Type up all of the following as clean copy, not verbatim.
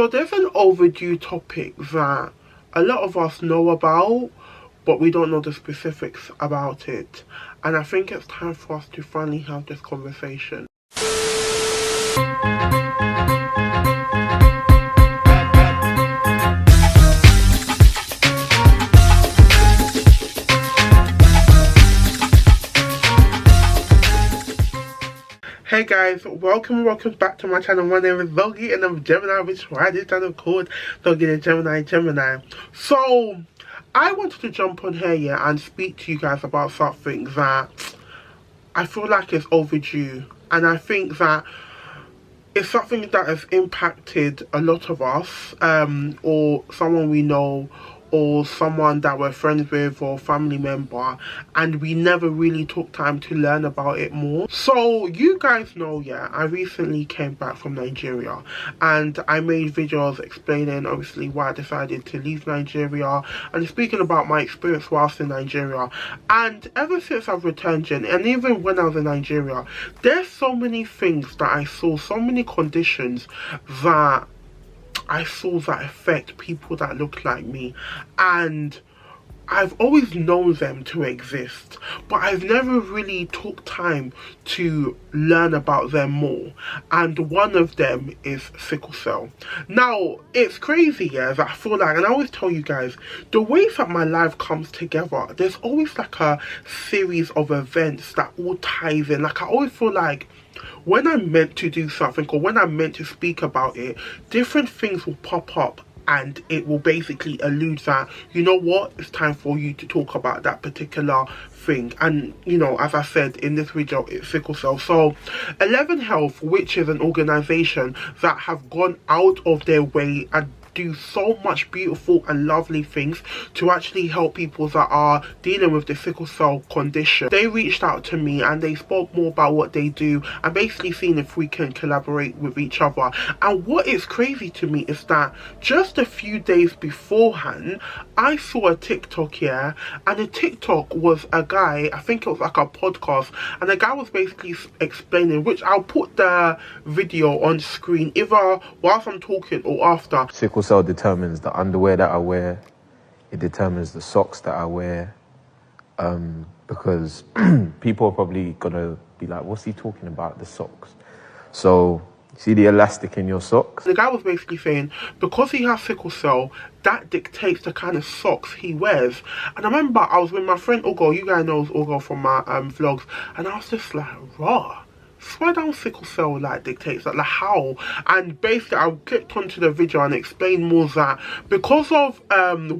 So there's an overdue topic that a lot of us know about, but we don't know the specifics about it. And I think it's time for us to finally have this conversation. Hey guys, welcome back to my channel. My name is Logie and I'm Gemini, which is why this channel called Logie the Gemini. So I wanted to jump on here and speak to you guys about something that I feel like is overdue, and I think that it's something that has impacted a lot of us, or someone we know, or someone that we're friends with, or family member, and we never really took time to learn about it more. So you guys know, I recently came back from Nigeria, and I made videos explaining obviously why I decided to leave Nigeria and speaking about my experience whilst in Nigeria. And ever since I've returned, and even when I was in Nigeria, there's so many things that I saw, so many conditions that I saw that affect people that look like me, and I've always known them to exist, but I've never really took time to learn about them more. And one of them is sickle cell. Now, it's crazy, that I feel like, and I always tell you guys, the way that my life comes together, there's always like a series of events that all ties in. Like, I always feel like when I'm meant to do something, or when I'm meant to speak about it, different things will pop up and it will basically allude that, you know what, it's time for you to talk about that particular thing. And you know, as I said in this video, it's sickle cell. So 11 Health, which is an organization that have gone out of their way and do so much beautiful and lovely things to actually help people that are dealing with the sickle cell condition. They reached out to me and they spoke more about what they do and basically seeing if we can collaborate with each other. And what is crazy to me is that just a few days beforehand, I saw a TikTok here, and the TikTok was a guy, I think it was like a podcast, and the guy was basically explaining, which I'll put the video on screen either whilst I'm talking or after. Sickle cell determines the underwear that I wear. It determines the socks that I wear, because people are probably gonna be like, what's he talking about, the socks? So see the elastic in your socks? The guy was basically saying because he has sickle cell, that dictates the kind of socks he wears. And I remember I was with my friend Ugo, you guys know Ugo from my vlogs, and I was just like, raw, swear down, sickle cell like dictates that, like how? And basically I clicked onto the video and explained more that because of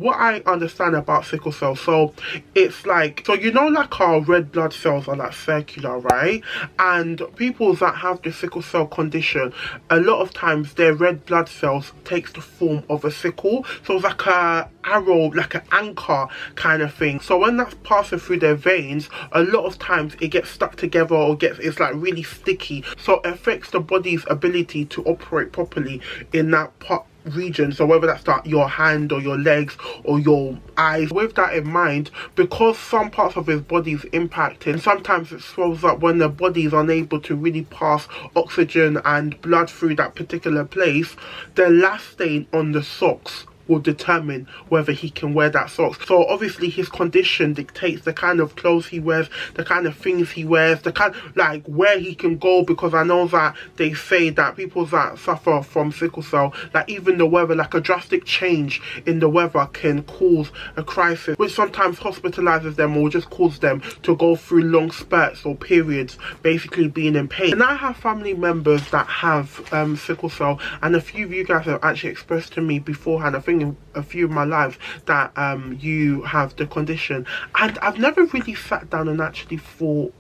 what I understand about sickle cell. So it's like, so you know, like our red blood cells are like circular, right? And people that have the sickle cell condition, a lot of times their red blood cells takes the form of a sickle, so it's like a arrow, like an anchor kind of thing. So when that's passing through their veins, a lot of times it gets stuck together, or it's like really sticky, so it affects the body's ability to operate properly in that part region. So whether that's like your hand or your legs or your eyes. With that in mind, because some parts of his body is impacted, sometimes it swells up when the body is unable to really pass oxygen and blood through that particular place. The elastane on the socks will determine whether he can wear that socks. So obviously his condition dictates the kind of clothes he wears, the kind of things he wears, the kind, like where he can go, because I know that they say that people that suffer from sickle cell, like even the weather, like a drastic change in the weather can cause a crisis, which sometimes hospitalizes them or just cause them to go through long spurts or periods basically being in pain. And I have family members that have sickle cell, and a few of you guys have actually expressed to me beforehand, I think a few of my lives, that you have the condition, and I've never really sat down and actually thought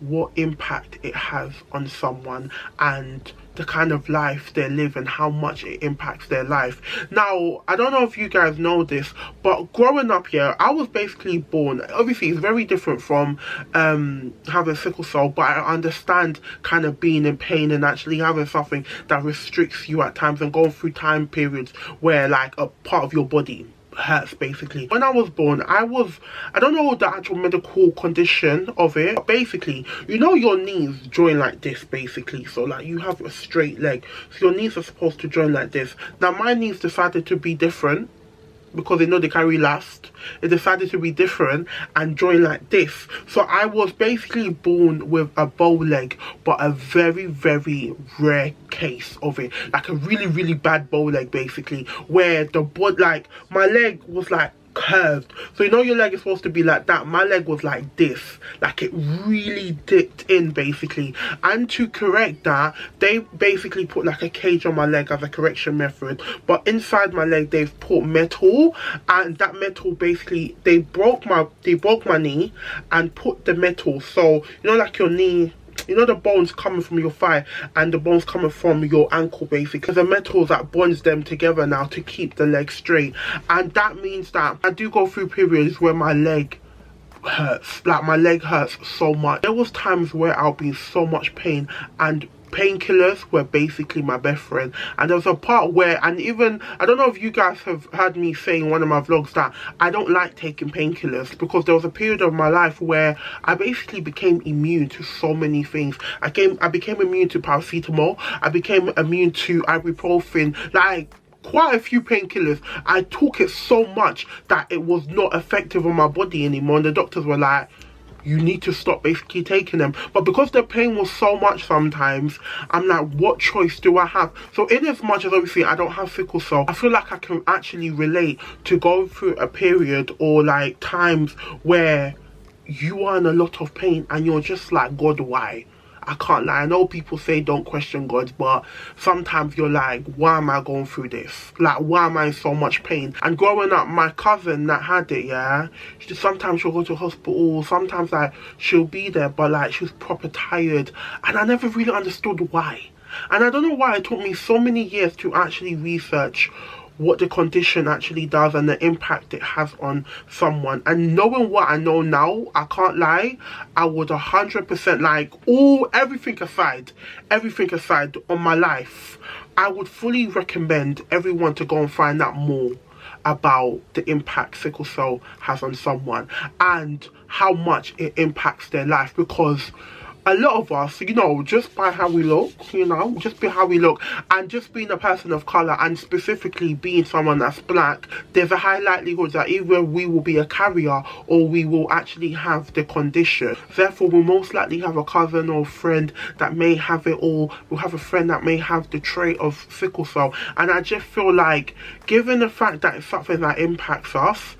what impact it has on someone and the kind of life they live and how much it impacts their life. Now, I don't know if you guys know this, but growing up here, I was basically born, obviously it's very different from having sickle cell, but I understand kind of being in pain and actually having something that restricts you at times and going through time periods where like a part of your body hurts basically. When I was born, I don't know the actual medical condition of it, but basically, you know, your knees join like this basically. So like you have a straight leg, so your knees are supposed to join like this. Now my knees decided to be different because they know they carry last. It decided to be different and join like this. So I was basically born with a bow leg, but a very, very rare case of it. Like a really, really bad bow leg basically, where the body, like my leg was like curved. So you know your leg is supposed to be like that. My leg was like this, like it really dipped in basically. And to correct that, they basically put like a cage on my leg as a correction method, but inside my leg they've put metal, and that metal basically, they broke my knee and put the metal, so you know, like your knee, you know, the bones coming from your thigh and the bones coming from your ankle basically, the metal that bonds them together now to keep the leg straight. And that means that I do go through periods where my leg hurts, like my leg hurts so much. There was times where I'll be in so much pain, and painkillers were basically my best friend. And there was a part where, and even, I don't know if you guys have heard me say in one of my vlogs that I don't like taking painkillers, because there was a period of my life where I basically became immune to so many things. I became immune to paracetamol, I became immune to ibuprofen, like quite a few painkillers. I took it so much that it was not effective on my body anymore, and the doctors were like, you need to stop basically taking them. But because the pain was so much sometimes, I'm like, what choice do I have? So in as much as obviously I don't have sickle cell, I feel like I can actually relate to going through a period or like times where you are in a lot of pain and you're just like, God, why? I can't lie. I know people say don't question God, but sometimes you're like, why am I going through this? Like, why am I in so much pain? And growing up, my cousin that had it, yeah, sometimes she'll go to hospital, sometimes like she'll be there, but like she was proper tired, and I never really understood why. And I don't know why it took me so many years to actually research what the condition actually does and the impact it has on someone. And knowing what I know now, I can't lie, I would 100%, like, everything aside on my life, I would fully recommend everyone to go and find out more about the impact sickle cell has on someone and how much it impacts their life. Because a lot of us, you know, just by how we look, and just being a person of colour, and specifically being someone that's black, there's a high likelihood that either we will be a carrier or we will actually have the condition. Therefore, we'll most likely have a cousin or friend that may have it, or we'll have a friend that may have the trait of sickle cell. And I just feel like, given the fact that it's something that impacts us,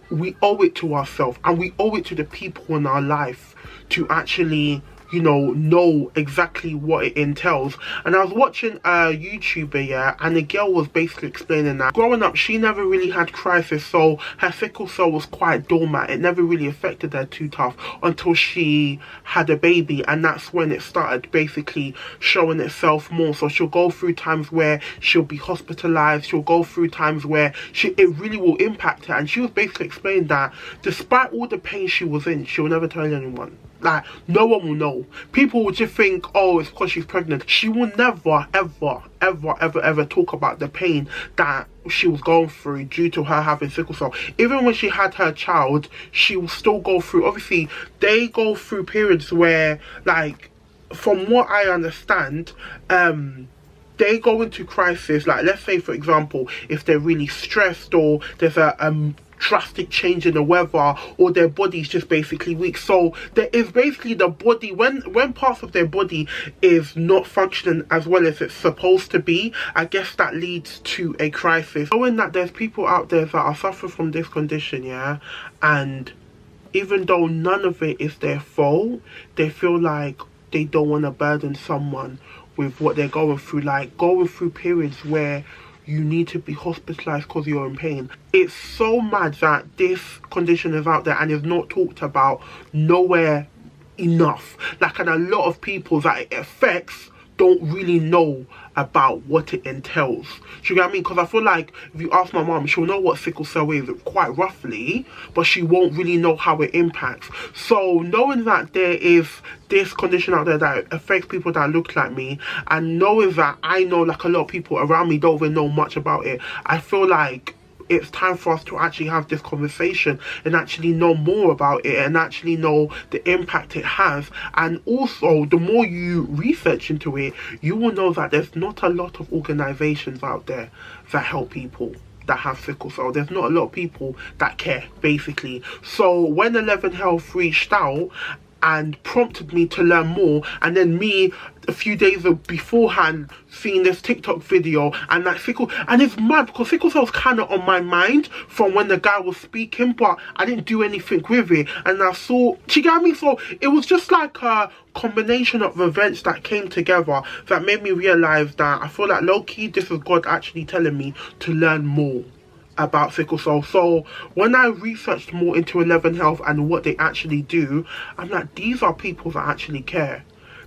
we owe it to ourselves and we owe it to the people in our life to actually, you know exactly what it entails. And I was watching a YouTuber, yeah, and the girl was basically explaining that growing up she never really had crisis, so her sickle cell was quite dormant. It never really affected her too tough until she had a baby, and that's when it started basically showing itself more. So she'll go through times where she'll be hospitalized, she'll go through times where it really will impact her. And she was basically explaining that despite all the pain she was in, she'll never tell anyone. Like, no one will know. People will just think, oh, it's because she's pregnant. She will never, ever talk about the pain that she was going through due to her having sickle cell. Even when she had her child, she will still go through, obviously, they go through periods where, like, from what I understand, they go into crisis. Like, let's say, for example, if they're really stressed, or there's a drastic change in the weather, or their body's just basically weak. So there is basically the body, when parts of their body is not functioning as well as it's supposed to be, I guess that leads to a crisis. Knowing that there's people out there that are suffering from this condition, yeah, and even though none of it is their fault, they feel like they don't want to burden someone with what they're going through, like going through periods where you need to be hospitalized because you're in pain. It's so mad that this condition is out there and is not talked about nowhere enough. Like, and a lot of people that it affects don't really know about what it entails. Do you get what I mean? Because I feel like if you ask my mom, she'll know what sickle cell is quite roughly, but she won't really know how it impacts. So knowing that there is this condition out there that affects people that look like me, and knowing that I know like a lot of people around me don't even know much about it, I feel like it's time for us to actually have this conversation and actually know more about it and actually know the impact it has. And also, the more you research into it, you will know that there's not a lot of organizations out there that help people that have sickle cell. There's not a lot of people that care, basically. So when 11 Health reached out and prompted me to learn more, and then me a few days beforehand seeing this TikTok video, and that sickle, and it's mad because sickle cell's kind of on my mind from when the guy was speaking, but I didn't do anything with it. And I saw, she got me, so it was just like a combination of events that came together that made me realize that I feel like low-key this is God actually telling me to learn more about sickle cell. So when I researched more into 11 Health and what they actually do, I'm like, these are people that actually care.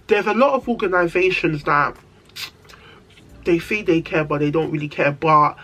There's a lot of organizations that they say they care but they don't really care. But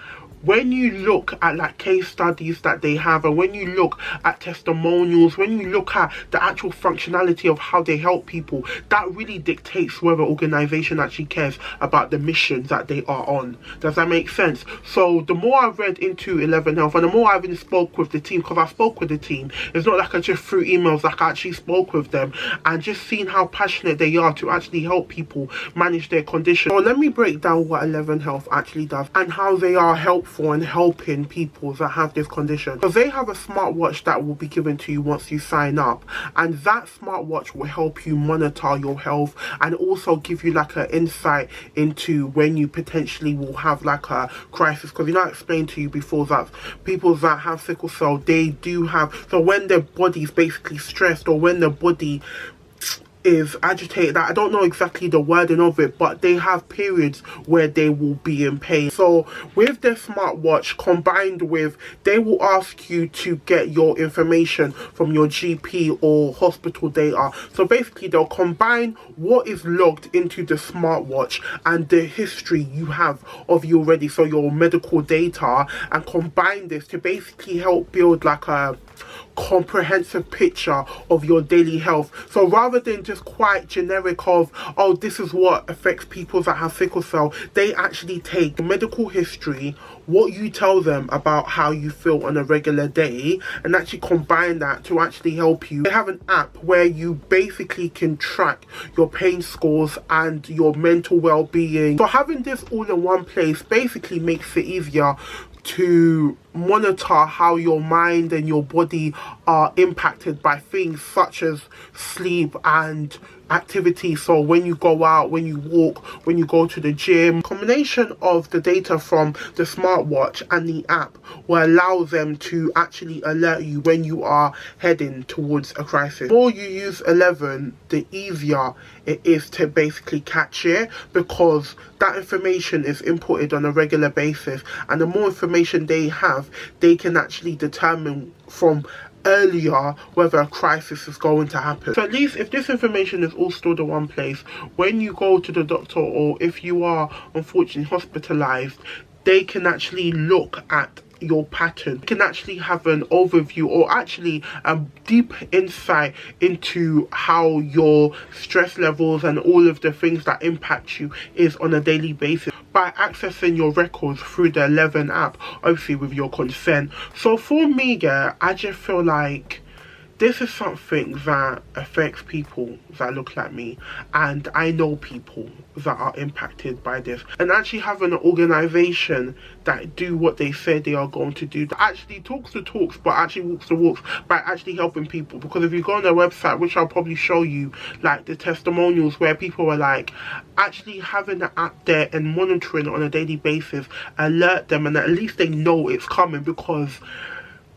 when you look at like case studies that they have, and when you look at testimonials, when you look at the actual functionality of how they help people, that really dictates whether organization actually cares about the mission that they are on. Does that make sense? So the more I've read into 11 Health, and the more I've even spoke with the team, because I spoke with the team, it's not like I just threw emails, like I actually spoke with them, and just seeing how passionate they are to actually help people manage their condition. So let me break down what 11 Health actually does and how they are helpful and helping people that have this condition. Because they have a smartwatch that will be given to you once you sign up, and that smartwatch will help you monitor your health and also give you like an insight into when you potentially will have like a crisis. Because I explained to you before that people that have sickle cell, they do have, so when their body's basically stressed, or when the body is agitated, I don't know exactly the wording of it, but they have periods where they will be in pain. So with their smartwatch, combined with, they will ask you to get your information from your GP or hospital data. So basically they'll combine what is logged into the smartwatch and the history you have of you already, so your medical data, and combine this to basically help build like a comprehensive picture of your daily health. So rather than just quite generic of, oh, this is what affects people that have sickle cell, they actually take the medical history, what you tell them about how you feel on a regular day, and actually combine that to actually help you. They have an app where you basically can track your pain scores and your mental well-being. So having this all in one place basically makes it easier to monitor how your mind and your body are impacted by things such as sleep and activity. So when you go out, when you walk, when you go to the gym, combination of the data from the smartwatch and the app will allow them to actually alert you when you are heading towards a crisis. The more you use 11, the easier it is to basically catch it, because that information is inputted on a regular basis, and the more information they have, they can actually determine from earlier whether a crisis is going to happen. So at least if this information is all stored in one place, when you go to the doctor, or if you are unfortunately hospitalized, they can actually look at your pattern, can actually have an overview, or actually a deep insight into how your stress levels and all of the things that impact you is on a daily basis, by accessing your records through the 11 app, obviously with your consent. So for me, yeah, I just feel like this is something that affects people that look like me, and I know people that are impacted by this. And actually having an organization that do what they say they are going to do, that actually talks the talks but actually walks the walks by actually helping people. Because if you go on their website, which I'll probably show you, like the testimonials where people were like, actually having the app there and monitoring on a daily basis alert them, and at least they know it's coming. Because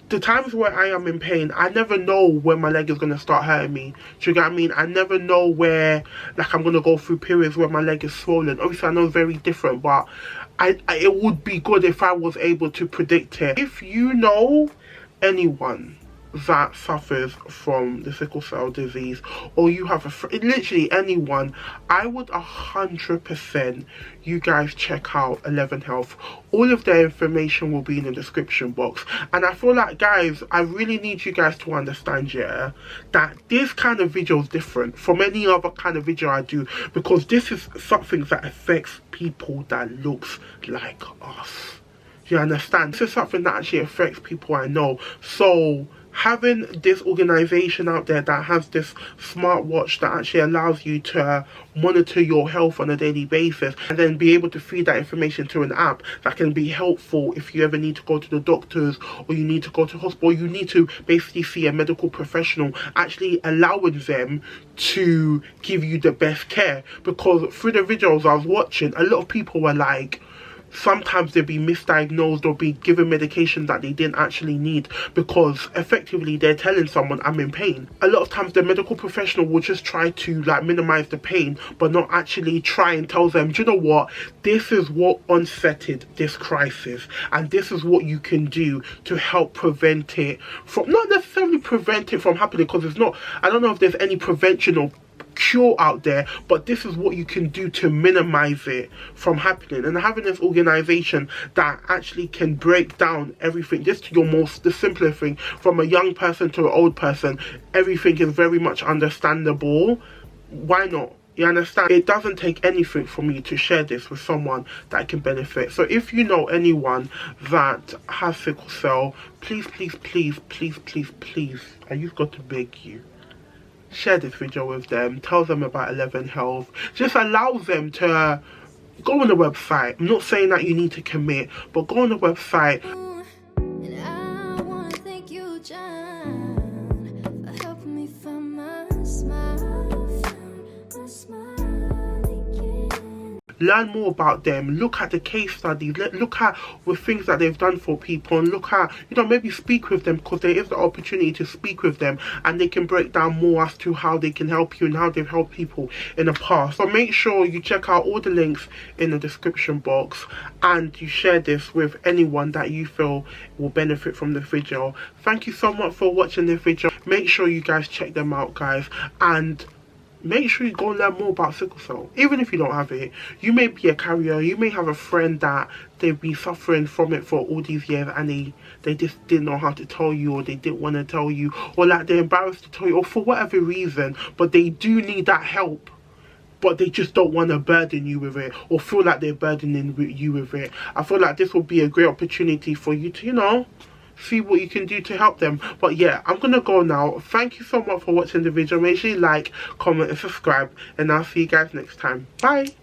the times where I am in pain, I never know when my leg is going to start hurting me. Do you get what I mean? I never know where, like, I'm going to go through periods where my leg is swollen. Obviously, I know it's very different, but it would be good if I was able to predict it. If you know anyone that suffers from the sickle cell disease, or you have literally anyone, I would 100% you guys check out 11 Health. All of their information will be in the description box. And I feel like, guys, I really need you guys to understand, yeah, that this kind of video is different from any other kind of video I do, because this is something that affects people that looks like us. You understand? This is something that actually affects people I know. So having this organization out there that has this smartwatch that actually allows you to monitor your health on a daily basis, and then be able to feed that information to an app that can be helpful if you ever need to go to the doctors, or you need to go to hospital, you need to basically see a medical professional, actually allowing them to give you the best care. Because through the videos I was watching, a lot of people were like, sometimes they'll be misdiagnosed or be given medication that they didn't actually need, because effectively they're telling someone, I'm in pain. A lot of times the medical professional will just try to like minimize the pain, but not actually try and tell them, do you know what, this is what onsetted this crisis, and this is what you can do to help prevent it from, not necessarily prevent it from happening, because it's not, I don't know if there's any prevention or cure out there, but this is what you can do to minimize it from happening. And having this organization that actually can break down everything, just to the simplest thing, from a young person to an old person, everything is very much understandable. Why not? You understand? It doesn't take anything from you to share this with someone that can benefit. So if you know anyone that has sickle cell, please, I you've got to beg you, share this video with them. Tell them about 11 Health. Just allow them to go on the website. I'm not saying that you need to commit, but go on the website. And I wanna thank you, John, for helping me find my smile, again. Learn more about them. Look at the case studies. Look at the things that they've done for people, and look at, you know, maybe speak with them, because there is the opportunity to speak with them, and they can break down more as to how they can help you and how they've helped people in the past. So make sure you check out all the links in the description box, and you share this with anyone that you feel will benefit from the video. Thank you so much for watching this video. Make sure you guys check them out, guys, and make sure you go and learn more about sickle cell. Even if you don't have it, you may be a carrier, you may have a friend that they've been suffering from it for all these years, and they just didn't know how to tell you, or they didn't want to tell you, or like they're embarrassed to tell you, or for whatever reason, but they do need that help, but they just don't want to burden you with it, or feel like they're burdening you with it. I feel like this will be a great opportunity for you to, you know, see what you can do to help them. But yeah, I'm gonna go now. Thank you so much for watching the video. Make sure you like, comment and subscribe, and I'll see you guys next time. Bye.